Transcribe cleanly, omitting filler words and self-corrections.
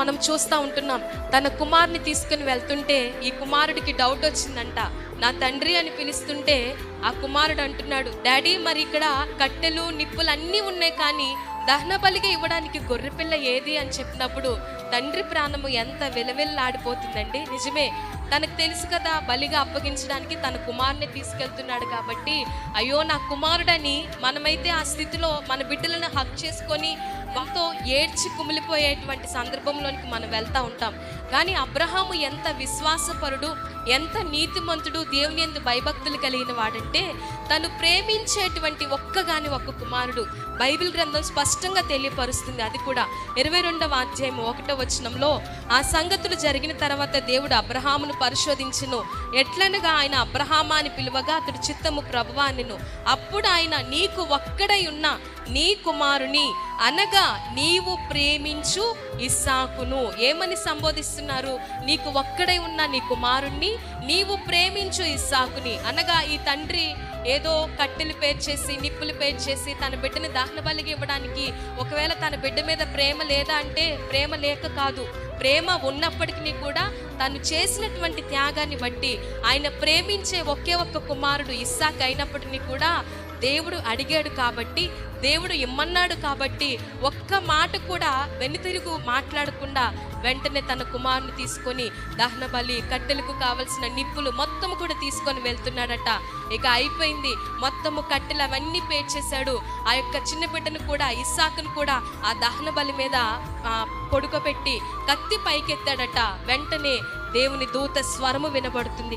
మనం చూస్తూ ఉంటున్నాం. తన కుమారుని తీసుకుని వెళ్తుంటే ఈ కుమారుడికి డౌట్ వచ్చిందంట. నా తండ్రి అని పిలుస్తుంటే ఆ కుమారుడు అంటున్నాడు, డాడీ మరి ఇక్కడ కట్టెలు నిప్పులు అన్నీ ఉన్నాయి, కానీ దహన బలిగా ఇవ్వడానికి గొర్రెపిల్ల ఏది అని చెప్పినప్పుడు తండ్రి ప్రాణము ఎంత విలవిల్లాడిపోతుందండి. నిజమే, తనకు తెలుసు కదా బలిగా అప్పగించడానికి తన కుమారుని తీసుకెళ్తున్నాడు కాబట్టి, అయ్యో నా కుమారుడని మనమైతే ఆ స్థితిలో మన బిడ్డలను హక్ చేసుకొని ఎంతో ఏడ్చి కుమిలిపోయేటువంటి సందర్భంలోనికి మనం వెళ్తూ ఉంటాం. కానీ అబ్రహాము ఎంత విశ్వాసపరుడు, ఎంత నీతిమంతుడు, దేవుని యందు భయభక్తులు కలిగిన వాడంటే తను ప్రేమించేటువంటి ఒక్క కుమారుడు బైబిల్ గ్రంథం స్పష్టంగా తెలియపరుస్తుంది. అది కూడా 22వ అధ్యాయం 1వ వచనంలో, ఆ సంగతులు జరిగిన తర్వాత దేవుడు అబ్రహామును పరిశోధించును, ఎట్లనగా ఆయన అబ్రహామా అని పిలువగా అతడు చిత్తము ప్రభువా అనెను. అప్పుడు ఆయన, నీకు ఒక్కడై ఉన్న నీ కుమారుని అనగా నీవు ప్రేమించు ఇస్సాకును. ఏమని సంబోధిస్తున్నారు? నీకు ఒక్కడై ఉన్న నీ కుమారుణ్ణి నీవు ప్రేమించు ఇస్సాకుని. అనగా ఈ తండ్రి ఏదో కట్టెలు పేర్చేసి నిప్పులు పేర్చేసి తన బిడ్డని దహన బలిగా ఇవ్వడానికి, ఒకవేళ తన బిడ్డ మీద ప్రేమ లేదా అంటే ప్రేమ లేక కాదు, ప్రేమ ఉన్నప్పటికీ కూడా తను చేసినటువంటి త్యాగాన్ని బట్టి ఆయన ప్రేమించే ఒకే ఒక్క కుమారుడు ఇస్సాకు అయినప్పటికీ కూడా దేవుడు అడిగాడు కాబట్టి, దేవుడు ఇమ్మన్నాడు కాబట్టి ఒక్క మాట కూడా వెనుతిరుగు మాట్లాడకుండా వెంటనే తన కుమారుని తీసుకొని దహన బలి, కట్టెలకు కావలసిన నిప్పులు మొత్తం కూడా తీసుకొని వెళ్తున్నాడట. ఇక అయిపోయింది, మొత్తము కట్టెలు అవన్నీ పేర్చేశాడు. ఆ యొక్క చిన్న బిడ్డను కూడా, ఇస్సాకును కూడా ఆ దహన బలి మీద పొడుకోబెట్టి కత్తి పైకెత్తాడట. వెంటనే దేవుని దూత స్వరము వినబడుతుంది.